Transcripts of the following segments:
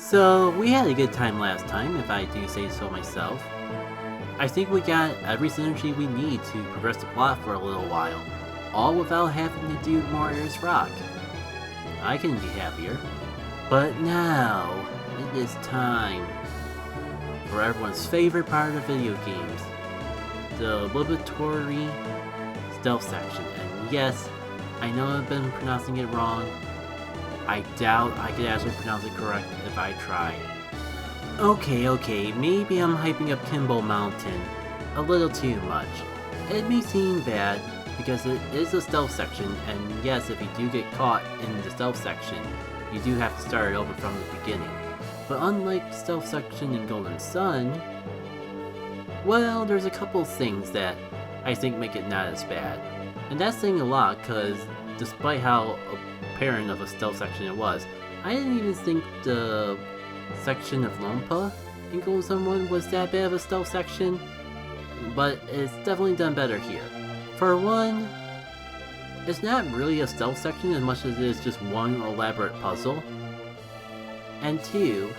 So, we had a good time last time, if I do say so myself. I think we got every synergy we need to progress the plot for a little while, all without having to do more Ayers Rock. I couldn't be happier. But now, it is time for everyone's favorite part of video games, the obligatory stealth section. And yes, I know I've been pronouncing it wrong. I doubt I could actually pronounce it correct if I tried. Okay, maybe I'm hyping up Kimbo Mountain a little too much. It may seem bad, because it is a stealth section, and yes, if you do get caught in the stealth section, you do have to start it over from the beginning. But unlike stealth section in Golden Sun, well, there's a couple things that I think make it not as bad. And that's saying a lot, because despite how apparent of a stealth section it was, I didn't even think the section of Lompa in Golden Sun 1 was that bad of a stealth section, but it's definitely done better here. For one, it's not really a stealth section as much as it is just one elaborate puzzle. And two,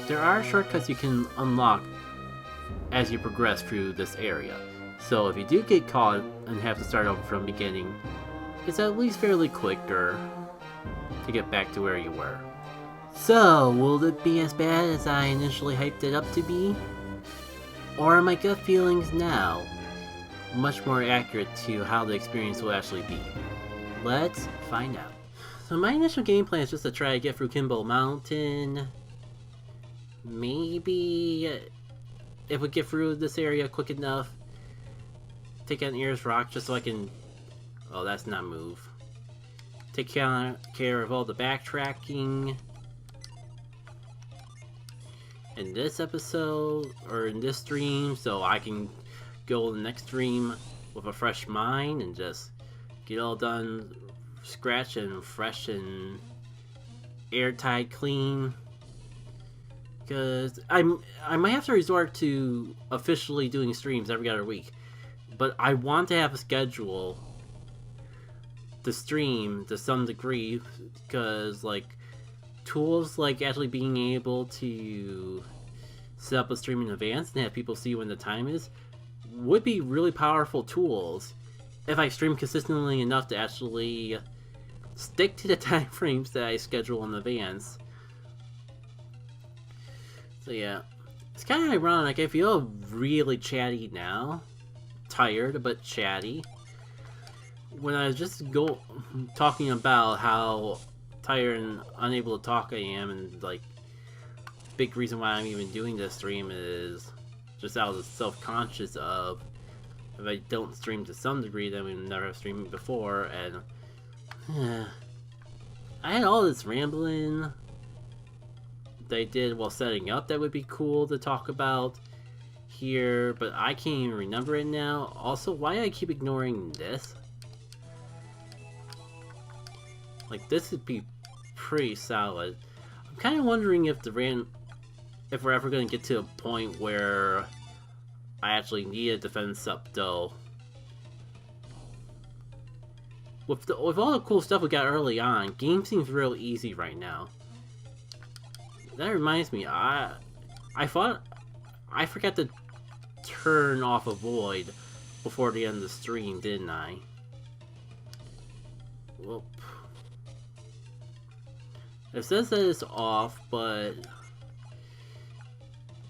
there are shortcuts you can unlock as you progress through this area. So if you do get caught and have to start over from the beginning, it's at least fairly quicker to get back to where you were. So, will it be as bad as I initially hyped it up to be? Or are my gut feelings now much more accurate to how the experience will actually be? Let's find out. So my initial game plan is just to try to get through Kimbo Mountain. Maybe if we get through this area quick enough, take out Ayers Rock just so I can... Oh, that's not move. Take care of all the backtracking in this episode, or in this stream, so I can go to the next stream with a fresh mind and just get all done scratch and fresh and airtight clean. Because I might have to resort to officially doing streams every other week, but I want to have a schedule to stream to some degree, because like tools like actually being able to set up a stream in advance and have people see when the time is would be really powerful tools if I stream consistently enough to actually stick to the time frames that I schedule in advance. So yeah, it's kind of ironic. I feel really chatty now, tired but chatty, when I was just talking about how tired and unable to talk I am, and like big reason why I'm even doing this stream is just out of self-conscious of if I don't stream to some degree, then we never have streamed before, and I had all this rambling that I did while setting up that would be cool to talk about here, but I can't even remember it now. Also, why do I keep ignoring this? Like, this would be pretty solid. I'm kind of wondering if if we're ever going to get to a point where I actually need a defense up, though. With all the cool stuff we got early on, game seems real easy right now. That reminds me, I forgot to turn off Avoid before the end of the stream, didn't I? Whoop. It says that it's off, but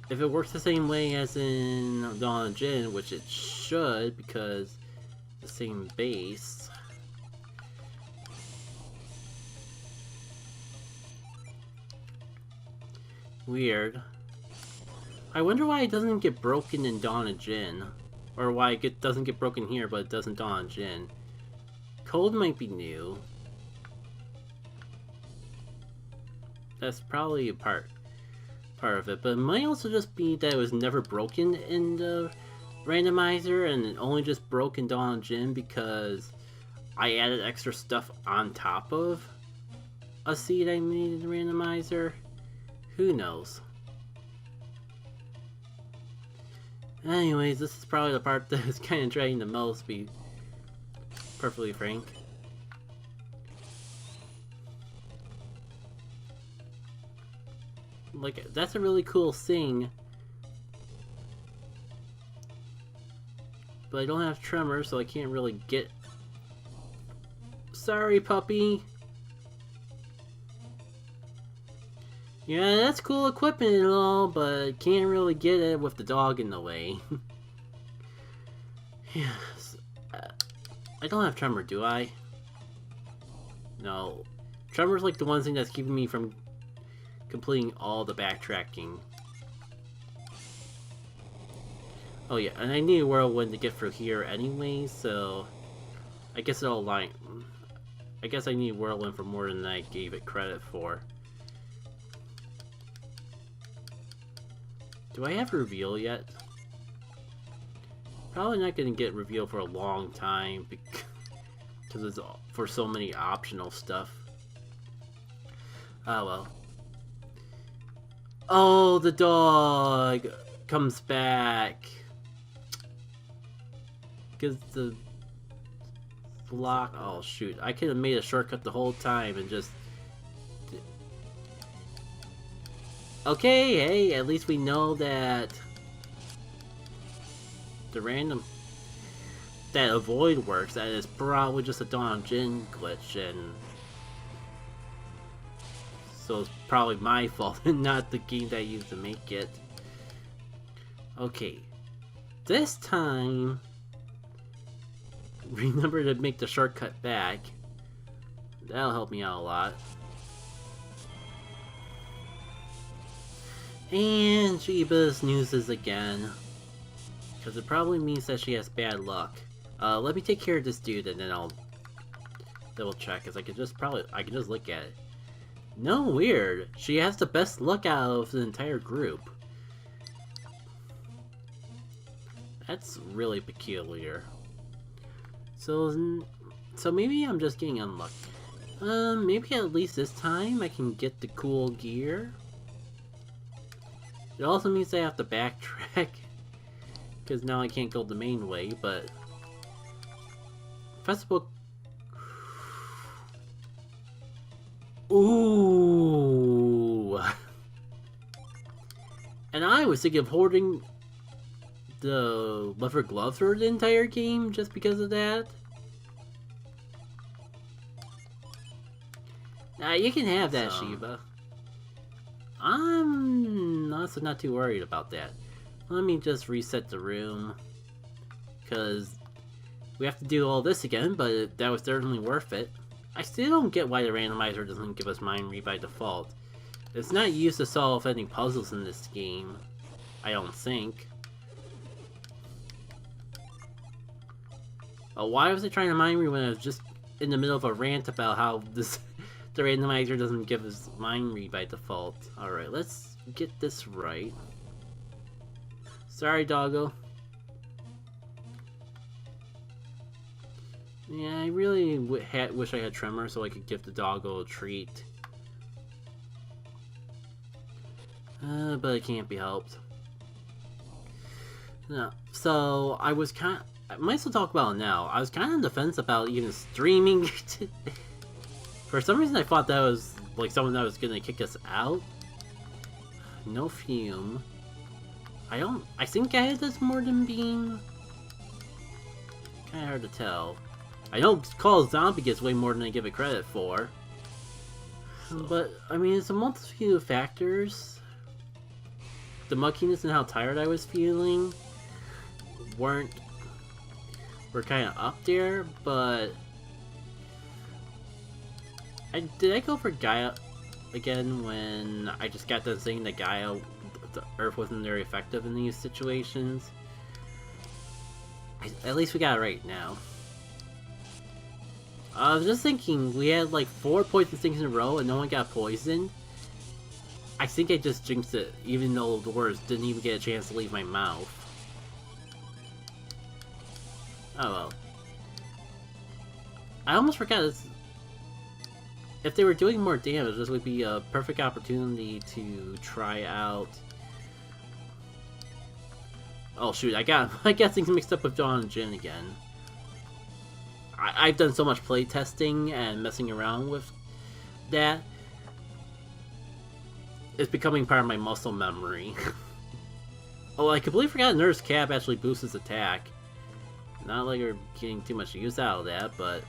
if it works the same way as in Dawn of Jin, which it should, because the same base. Weird. I wonder why it doesn't get broken in Dawn of Jin. Or why it doesn't get broken here, but it does in Dawn of Jin. Code might be new. That's probably a part of it, but it might also just be that it was never broken in the randomizer, and it only just broke in Dawn of Jin because I added extra stuff on top of a seed I made in the randomizer. Who knows? Anyways, this is probably the part that is kind of dragging the most, to be perfectly frank. Like, that's a really cool thing. But I don't have tremor, so I can't really get... Sorry, puppy. Yeah, that's cool equipment and all, but can't really get it with the dog in the way. Yes. I don't have tremor, do I? No. Tremor's like the one thing that's keeping me from completing all the backtracking. Oh yeah, and I need a whirlwind to get through here anyway, so... I guess it'll align... I guess I need whirlwind for more than I gave it credit for. Do I have reveal yet? Probably not gonna get reveal for a long time because it's for so many optional stuff. Oh well. Oh, the dog comes back. Because the block. Oh shoot! I could have made a shortcut the whole time and just. Okay, hey, at least we know that the random that avoid works. That is probably just a Dawn Jin glitch, and so it's probably my fault and not the game that I used to make it. Okay, this time remember to make the shortcut back. That'll help me out a lot. And Shiba snoozes again. Because it probably means that she has bad luck. Let me take care of this dude and then I'll double check, because I can just look at it. No, weird. She has the best luck out of the entire group. That's really peculiar. So maybe I'm just getting unlucky. Maybe at least this time I can get the cool gear. It also means I have to backtrack, because now I can't go the main way, but... Festival... Ooh! And I was thinking of hoarding the leather gloves for the entire game just because of that. Nah, you can have that, Shiba. I'm honestly not too worried about that. Let me just reset the room, because we have to do all this again, but that was certainly worth it. I still don't get why the randomizer doesn't give us mind read by default. It's not used to solve any puzzles in this game, I don't think. Why was I trying to mind read when I was just in the middle of a rant about how this the randomizer doesn't give us mind read by default? Alright, let's get this right. Sorry, doggo. Yeah, I really wish I had Tremor so I could give the doggo a treat. But it can't be helped. No, so I was I might as well talk about it now. I was kind of on the fence about even streaming. For some reason I thought that was like someone that was gonna kick us out. No fume. I think I had this more than being kinda hard to tell. I know Call of Zombie gets way more than I give it credit for. But, I mean, it's a multitude of factors. The muckiness and how tired I was feeling were kinda up there, but... Did I go for Gaia again when I just got done saying that Gaia, the Earth wasn't very effective in these situations? At least we got it right now. I was just thinking, we had like 4 poison things in a row and no one got poisoned. I think I just jinxed it, even though the words didn't even get a chance to leave my mouth. Oh well. I almost forgot this. If they were doing more damage, this would be a perfect opportunity to try out... Oh shoot, I got things mixed up with Dawn and Jin again. I've done so much playtesting and messing around with that. it's becoming part of my muscle memory. Oh, I completely forgot Nurse Cap actually boosts his attack. Not like we're getting too much use out of that, but...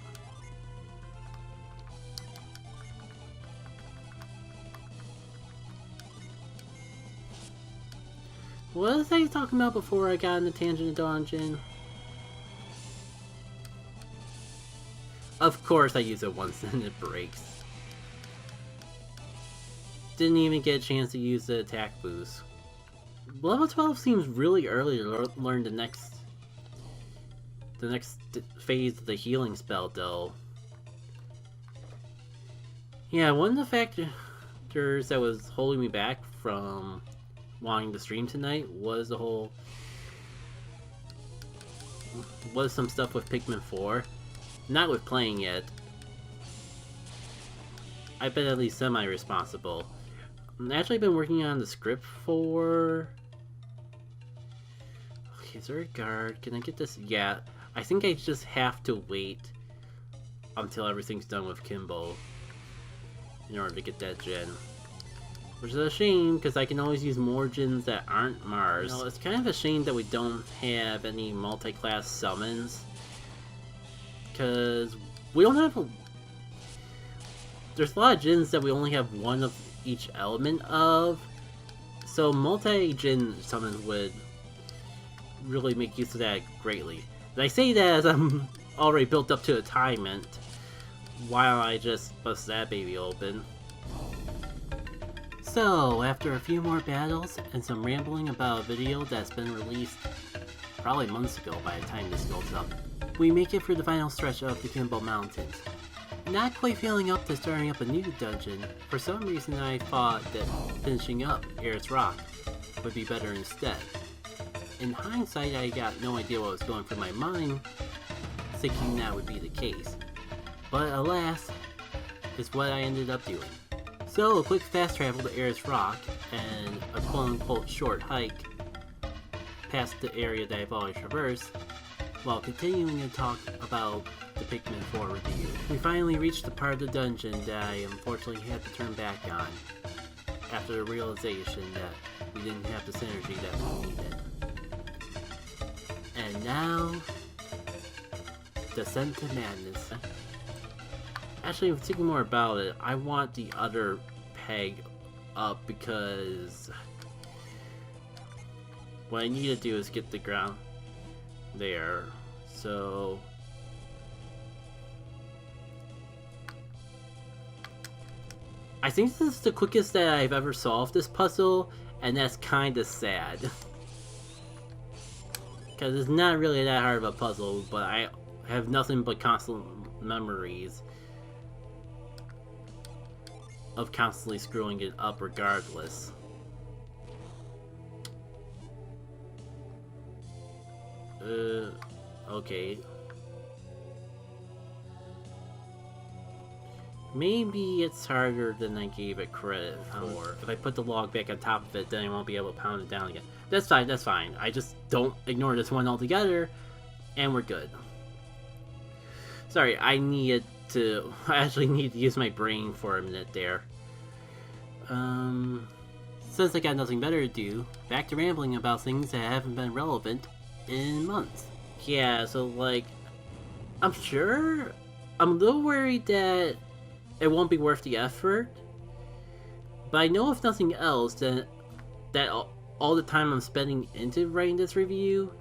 What was I talking about before I got in the tangent dungeon? Of course I use it once and it breaks. Didn't even get a chance to use the attack boost. Level 12 seems really early to learn the next phase of the healing spell, though. Yeah, one of the factors that was holding me back from wanting to stream tonight was some stuff with Pikmin 4. Not with playing it. I've been at least semi-responsible. I've actually been working on the script for... Okay, is there a guard? Can I get this? Yeah, I think I just have to wait until everything's done with Kimbo in order to get that gen. Which is a shame, because I can always use more gens that aren't Mars. You know, it's kind of a shame that we don't have any multi-class summons. Because we don't have there's a lot of gens that we only have one of each element of. So multi-gen summons would really make use of that greatly. And I say that as I'm already built up to attainment, while I just bust that baby open. So, after a few more battles and some rambling about a video that's been released probably months ago by the time this goes up, we make it through the final stretch of the Kimbo Mountains. Not quite feeling up to starting up a new dungeon, for some reason I thought that finishing up Ares Rock would be better instead. In hindsight, I got no idea what was going through my mind, thinking that would be the case. But alas, is what I ended up doing. So, a quick fast travel to Ares Rock, and a quote-unquote short hike past the area that I've always traversed, while continuing to talk about the Pikmin 4 review. We finally reached the part of the dungeon that I unfortunately had to turn back on, after the realization that we didn't have the synergy that we needed. And now, Descent to Madness. Actually, thinking more about it, I want the other peg up because what I need to do is get the ground there. So I think this is the quickest that I've ever solved this puzzle, and that's kinda sad. Because it's not really that hard of a puzzle, but I have nothing but constant memories of constantly screwing it up regardless. Okay. Maybe it's harder than I gave it credit for. If I put the log back on top of it, then I won't be able to pound it down again. That's fine, that's fine. I just don't ignore this one altogether, and we're good. Sorry, I actually need to use my brain for a minute there. Since I got nothing better to do, back to rambling about things that haven't been relevant in months. Yeah, so like, I'm a little worried that it won't be worth the effort, but I know if nothing else that all the time I'm spending into writing this review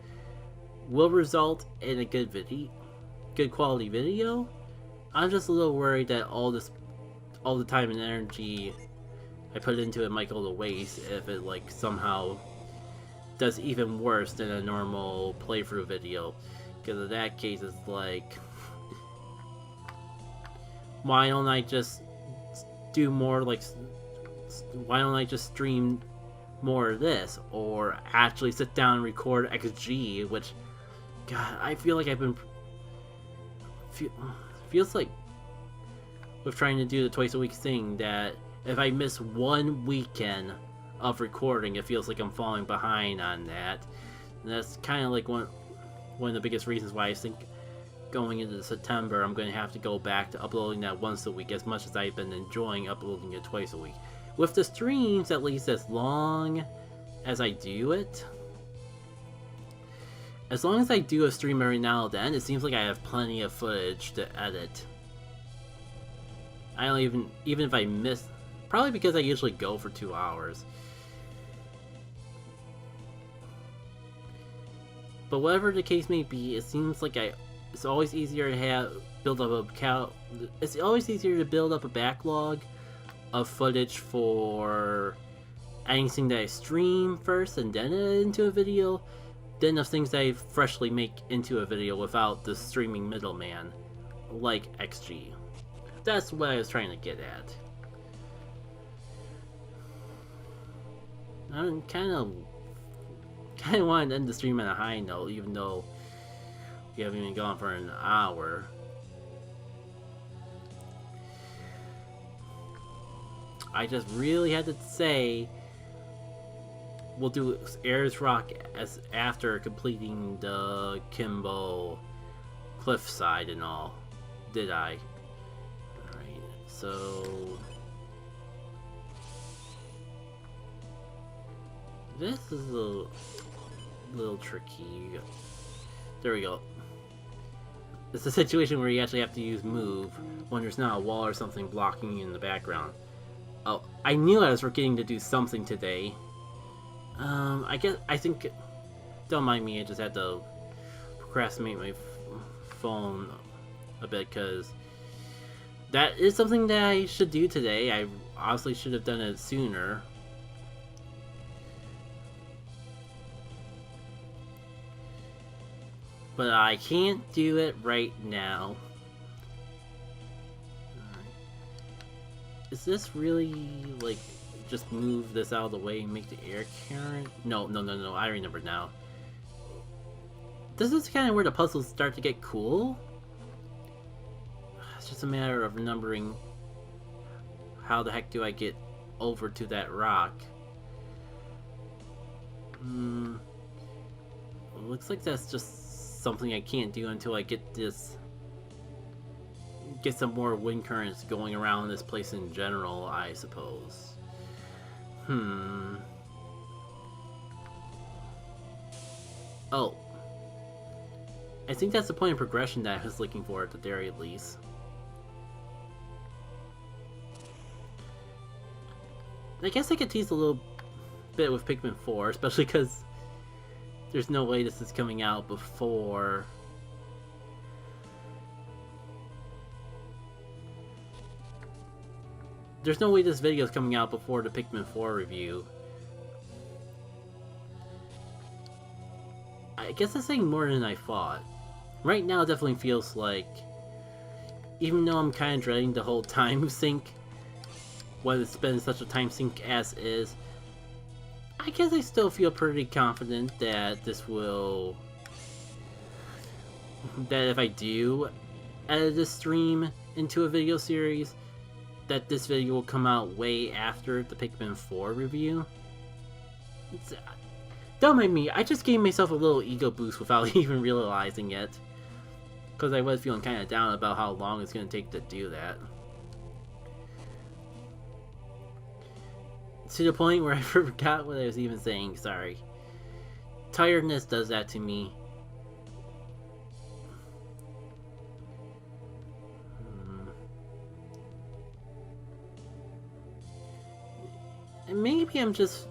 will result in a good quality video. I'm just a little worried that all the time and energy I put into it might go to waste if it like somehow does even worse than a normal playthrough video. Because in that case, it's like, why don't I just do more like, why don't I just stream more of this, or actually sit down and record XG, which, God, I feel like I've been, feels like with trying to do the twice a week thing that if I miss one weekend of recording, it feels like I'm falling behind on that. And that's kind of like one of the biggest reasons why I think going into September I'm going to have to go back to uploading that once a week, as much as I've been enjoying uploading it twice a week. With the streams, at least as long as I do it, as long as I do a stream every now and then, it seems like I have plenty of footage to edit. I don't even if I miss, probably because I usually go for 2 hours. But whatever the case may be, it seems like it's always easier to it's always easier to build up a backlog of footage for anything that I stream first and then edit into a video, than of things that I freshly make into a video without the streaming middleman, like XG. That's what I was trying to get at. I'm kind of wanted to end the stream on a high note, even though we haven't even gone for an hour. I just really had to say we'll do Ayers Rock as after completing the Kimbo cliffside and all. Did I? Alright, so this is a little tricky. There we go. It's a situation where you actually have to use move when there's not a wall or something blocking you in the background. Oh, I knew I was forgetting to do something today. I think, don't mind me, I just had to procrastinate my phone a bit, because that is something that I should do today. I honestly should have done it sooner. But I can't do it right now. Is this really, like, just move this out of the way and make the air current? No, I remember now. This is kind of where the puzzles start to get cool. It's just a matter of remembering how the heck do I get over to that rock. Looks like that's just something I can't do until I get some more wind currents going around this place in general, I suppose. Oh. I think that's the point of progression that I was looking for at the very least. I guess I could tease a little bit with Pikmin 4, especially because there's no way this is coming out before... There's no way this video is coming out before the Pikmin 4 review. I guess that's saying more than I thought. Right now it definitely feels like, even though I'm kind of dreading the whole time sync, when it's been such a time sync as is, I guess I still feel pretty confident that this will... that if I do edit this stream into a video series, that this video will come out way after the Pikmin 4 review. Don't mind me, I just gave myself a little ego boost without even realizing it. Because I was feeling kind of down about how long it's going to take to do that. To the point where I forgot what I was even saying, sorry. Tiredness does that to me. And maybe I'm just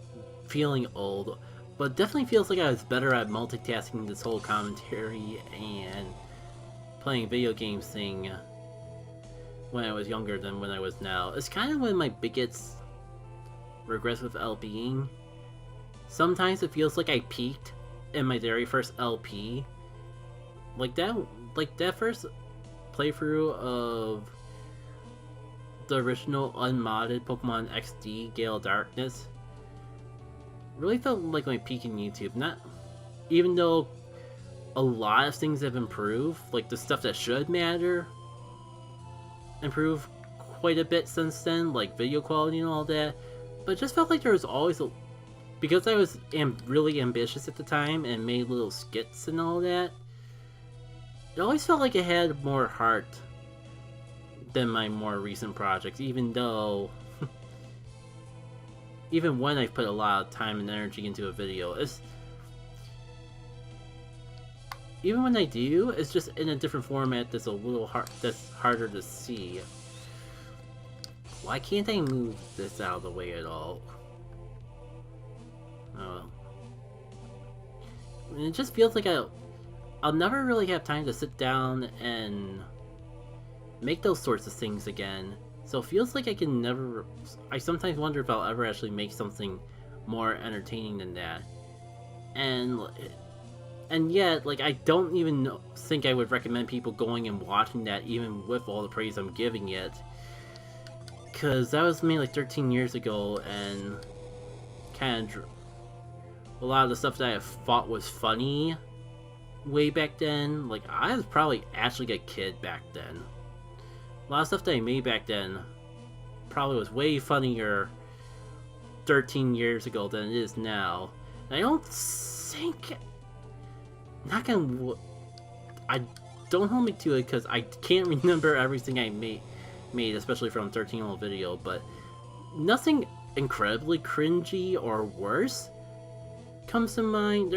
feeling old, but it definitely feels like I was better at multitasking this whole commentary and playing video games thing when I was younger than when I was now. It's kind of one of my biggest regrets with LPing. Sometimes it feels like I peaked in my very first LP. Like that first playthrough of the original unmodded Pokemon XD Gale Darkness really felt like my peak in YouTube. Not even though a lot of things have improved, like the stuff that should matter improved quite a bit since then, like video quality and all that, but it just felt like there was always a... Because I was really ambitious at the time and made little skits and all that, it always felt like it had more heart than my more recent projects, even though even when I've put a lot of time and energy into a video. Even when I do, it's just in a different format that's a little that's harder to see. Why can't I move this out of the way at all? Oh. And it just feels like I'll never really have time to sit down and make those sorts of things again. So it feels like I sometimes wonder if I'll ever actually make something more entertaining than that. And yet, like, I don't even think I would recommend people going and watching that, even with all the praise I'm giving it. Because that was made like 13 years ago, and kind of a lot of the stuff that I thought was funny way back then, like, I was probably actually a kid back then. A lot of stuff that I made back then probably was way funnier 13 years ago than it is now. And I don't think... I don't hold me to it because I can't remember everything I made, especially from 13-year-old video, but nothing incredibly cringy or worse comes to mind.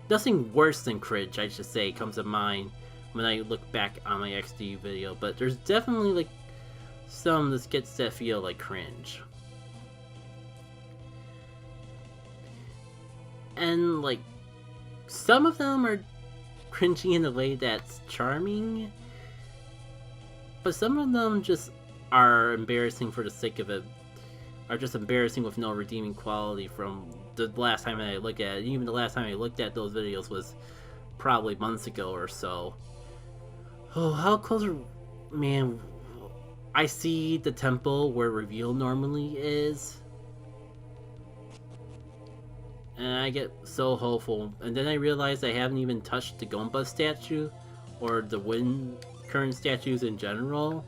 Nothing worse than cringe, I should say, comes to mind when I look back on my XD video, but there's definitely like some that gets that feel like cringe. And like some of them are cringy in a way that's charming, but some of them just are embarrassing for the sake of it, are just embarrassing with no redeeming quality from the last time I looked at it. Even the last time I looked at those videos was probably months ago or so. Oh, how close are... Man, I see the temple where reveal normally is, and I get so hopeful, and then I realize I haven't even touched the Goomba statue, or the wind current statues in general,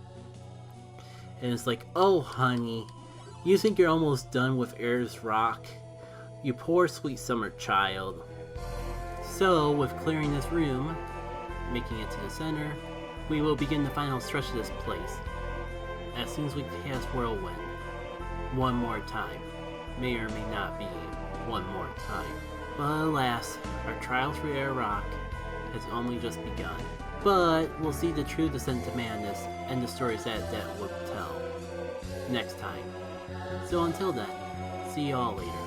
and it's like, oh honey, you think you're almost done with Ayers Rock? You poor sweet summer child. So, with clearing this room, making it to the center, we will begin the final stretch of this place. As soon as we pass Whirlwind, one more time, may or may not be one more time. But alas, our trials for Ayers Rock has only just begun. But we'll see the true descent to madness and the stories that will tell next time. So until then, see y'all later.